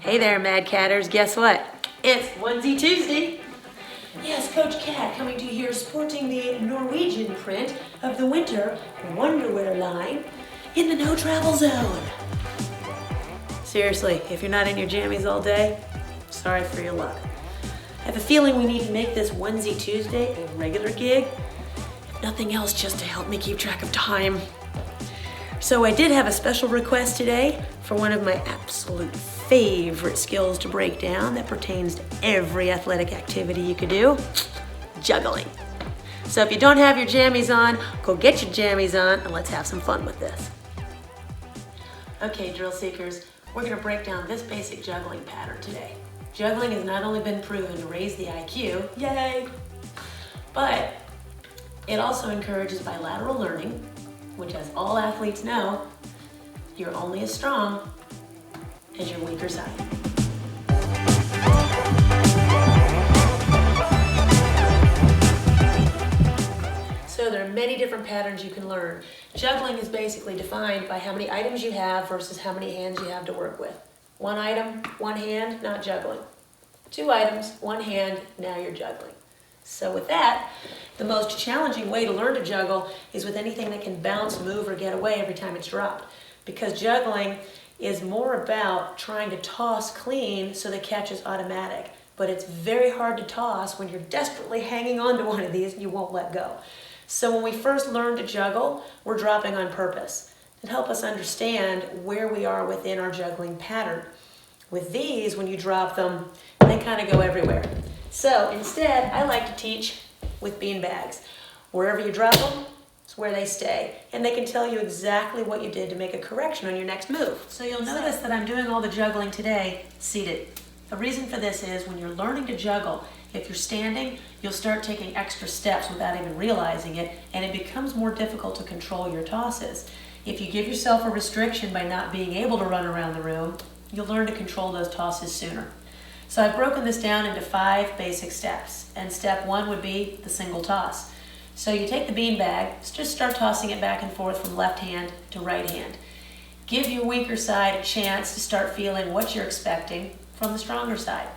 Hey there, Mad Catters. Guess what? It's Onesie Tuesday. Yes, Coach Cat coming to you here sporting the Norwegian print of the winter Wonderwear line in the no travel zone. Seriously, if you're not in your jammies all day, sorry for your luck. I have a feeling we need to make this Onesie Tuesday a regular gig. If nothing else, just to help me keep track of time. So I did have a special request today for one of my absolute favorite skills to break down that pertains to every athletic activity you could do, juggling. So if you don't have your jammies on, go get your jammies on and let's have some fun with this. Okay, drill seekers, we're gonna break down this basic juggling pattern today. Juggling has not only been proven to raise the IQ, yay, but it also encourages bilateral learning, which, as all athletes know, you're only as strong as your weaker side. So there are many different patterns you can learn. Juggling is basically defined by how many items you have versus how many hands you have to work with. One item, one hand, not juggling. Two items, one hand, now you're juggling. So with that, the most challenging way to learn to juggle is with anything that can bounce, move, or get away every time it's dropped. Because juggling is more about trying to toss clean so the catch is automatic. But it's very hard to toss when you're desperately hanging on to one of these and you won't let go. So when we first learn to juggle, we're dropping on purpose to help us understand where we are within our juggling pattern. With these, when you drop them, they kind of go everywhere. So instead, I like to teach with bean bags. Wherever you drop them, it's where they stay. And they can tell you exactly what you did to make a correction on your next move. So you'll notice that I'm doing all the juggling today seated. The reason for this is when you're learning to juggle, if you're standing, you'll start taking extra steps without even realizing it, and it becomes more difficult to control your tosses. If you give yourself a restriction by not being able to run around the room, you'll learn to control those tosses sooner. So I've broken this down into 5 basic steps, and step 1 would be the single toss. So you take the bean bag, just start tossing it back and forth from left hand to right hand. Give your weaker side a chance to start feeling what you're expecting from the stronger side.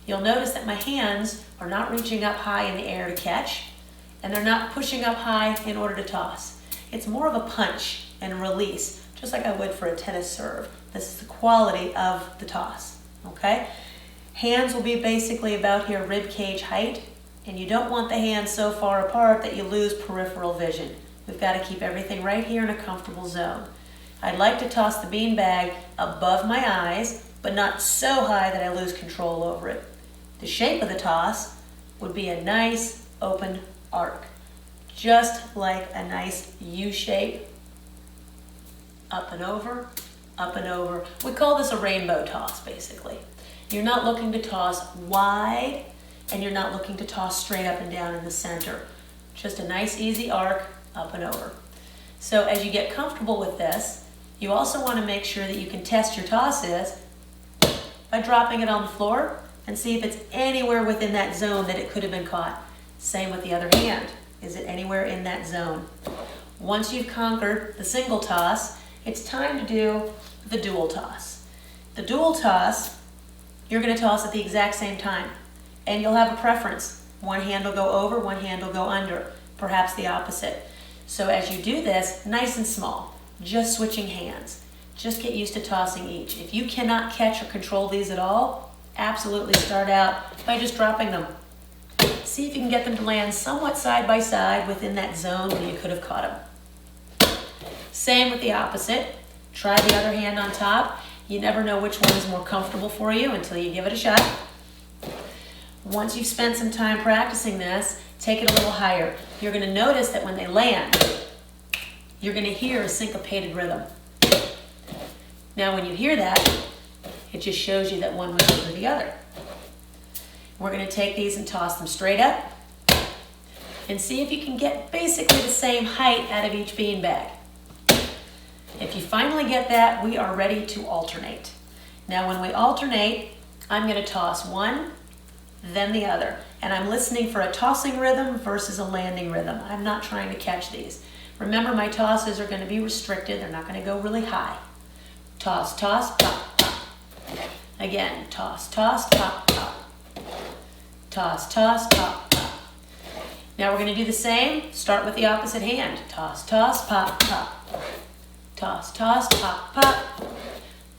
You'll notice that my hands are not reaching up high in the air to catch, and they're not pushing up high in order to toss. It's more of a punch and a release, just like I would for a tennis serve. This is the quality of the toss, okay? Hands will be basically about here rib cage height, and you don't want the hands so far apart that you lose peripheral vision. We've got to keep everything right here in a comfortable zone. I'd like to toss the bean bag above my eyes, but not so high that I lose control over it. The shape of the toss would be a nice open arc, just like a nice U shape, up and over, up and over. We call this a rainbow toss, basically. You're not looking to toss wide, and you're not looking to toss straight up and down in the center. Just a nice easy arc, up and over. So as you get comfortable with this, you also want to make sure that you can test your tosses by dropping it on the floor and see if it's anywhere within that zone that it could have been caught. Same with the other hand. Is it anywhere in that zone? Once you've conquered the single toss, it's time to do the dual toss. The dual toss, you're going to toss at the exact same time, and you'll have a preference. One hand will go over, one hand will go under, perhaps the opposite. So as you do this, nice and small, just switching hands. Just get used to tossing each. If you cannot catch or control these at all, absolutely start out by just dropping them. See if you can get them to land somewhat side by side within that zone where you could have caught them. Same with the opposite. Try the other hand on top. You never know which one is more comfortable for you until you give it a shot. Once you've spent some time practicing this, take it a little higher. You're going to notice that when they land, you're going to hear a syncopated rhythm. Now when you hear that, it just shows you that one was over the other. We're going to take these and toss them straight up and see if you can get basically the same height out of each bean bag. If you finally get that, we are ready to alternate. Now when we alternate, I'm going to toss one, then the other. And I'm listening for a tossing rhythm versus a landing rhythm. I'm not trying to catch these. Remember, my tosses are going to be restricted. They're not going to go really high. Toss, toss, pop, pop. Again, toss, toss, pop, pop. Toss, toss, pop, pop. Now we're going to do the same. Start with the opposite hand. Toss, toss, pop, pop. Toss, toss, pop, pop.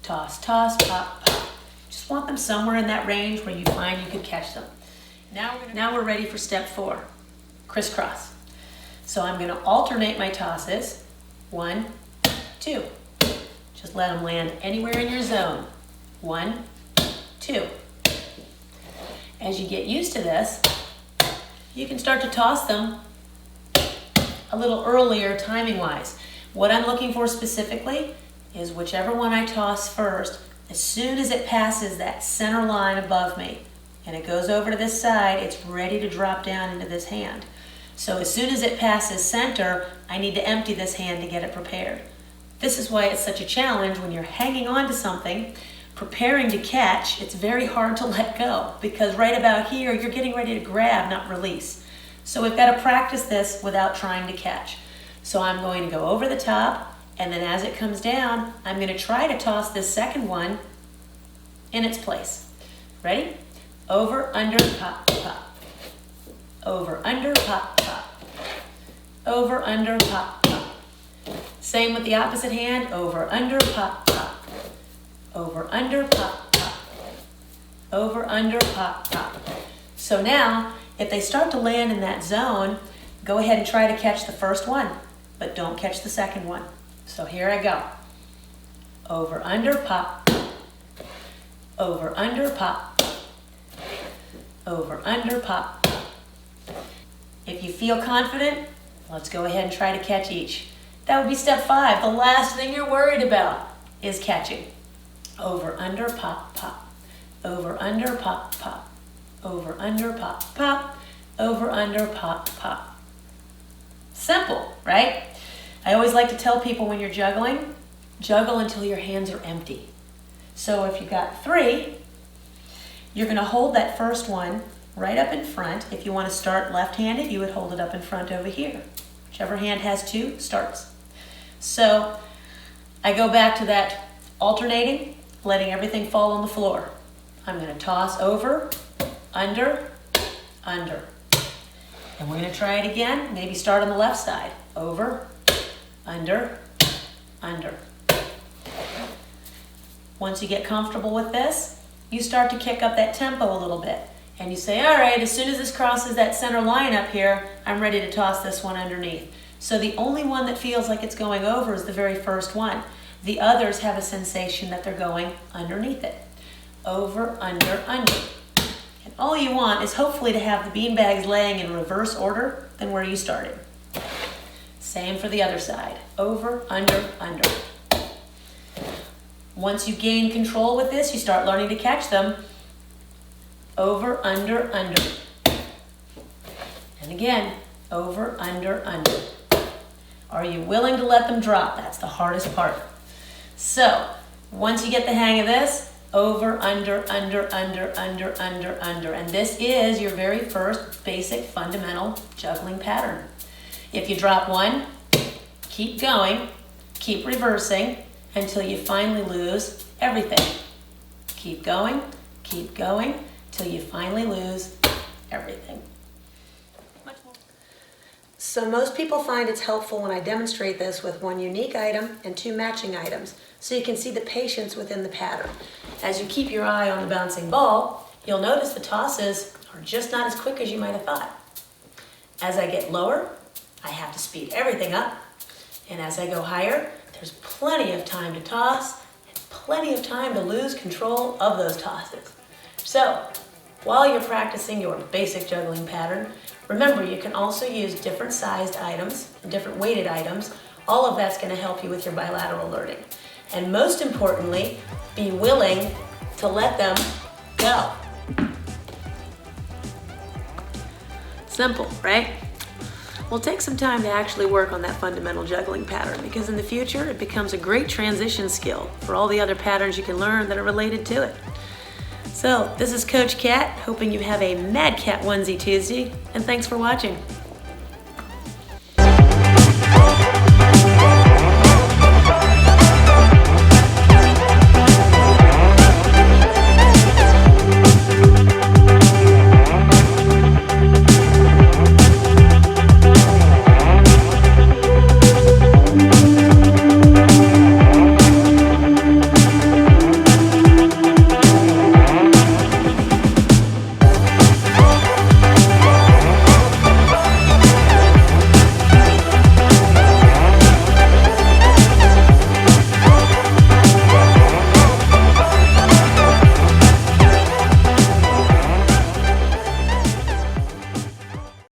Toss, toss, pop, pop. Just want them somewhere in that range where you find you could catch them. Now we're ready for step 4, crisscross. So I'm going to alternate my tosses. 1, 2. Just let them land anywhere in your zone. 1, 2. As you get used to this, you can start to toss them a little earlier timing-wise. What I'm looking for specifically is whichever one I toss first, as soon as it passes that center line above me and it goes over to this side, it's ready to drop down into this hand. So as soon as it passes center, I need to empty this hand to get it prepared. This is why it's such a challenge when you're hanging on to something, preparing to catch. It's very hard to let go because right about here, you're getting ready to grab, not release. So we've got to practice this without trying to catch. So I'm going to go over the top, and then as it comes down, I'm going to try to toss this second one in its place. Ready? Over, under, pop, pop. Over, under, pop, pop. Over, under, pop, pop. Same with the opposite hand. Over, under, pop, pop. Over, under, pop, pop. Over, under, pop, pop. So now, if they start to land in that zone, go ahead and try to catch the first one, but don't catch the second one. So here I go. Over, under, pop. Over, under, pop. Over, under, pop. If you feel confident, let's go ahead and try to catch each. That would be step 5. The last thing you're worried about is catching. Over, under, pop, pop. Over, under, pop, pop. Over, under, pop, pop. Over, under, pop, pop. Simple, right? I always like to tell people when you're juggling, juggle until your hands are empty. So if you've got 3, you're going to hold that first one right up in front. If you want to start left-handed, you would hold it up in front over here. Whichever hand has 2 starts. So I go back to that alternating, letting everything fall on the floor. I'm going to toss over, under, under. And we're going to try it again. Maybe start on the left side. Over, under, under. Once you get comfortable with this, you start to kick up that tempo a little bit. And you say, all right, as soon as this crosses that center line up here, I'm ready to toss this one underneath. So the only one that feels like it's going over is the very first one. The others have a sensation that they're going underneath it. Over, under, under. And all you want is hopefully to have the beanbags laying in reverse order than where you started. Same for the other side. Over, under, under. Once you gain control with this, you start learning to catch them. Over, under, under. And again, over, under, under. Are you willing to let them drop? That's the hardest part. So, once you get the hang of this, over, under, under, under, under, under, under. And this is your very first basic fundamental juggling pattern. If you drop one, keep going, keep reversing until you finally lose everything. Keep going till you finally lose everything. So most people find it's helpful when I demonstrate this with one unique item and 2 matching items, so you can see the patience within the pattern. As you keep your eye on the bouncing ball, you'll notice the tosses are just not as quick as you might have thought. As I get lower, I have to speed everything up, and as I go higher, there's plenty of time to toss and plenty of time to lose control of those tosses. So, while you're practicing your basic juggling pattern, remember you can also use different sized items and different weighted items. All of that's going to help you with your bilateral learning. And most importantly, be willing to let them go. Simple, right? Well, take some time to actually work on that fundamental juggling pattern, because in the future it becomes a great transition skill for all the other patterns you can learn that are related to it. So, this is Coach Cat, hoping you have a Mad Cat Onesie Tuesday, and thanks for watching.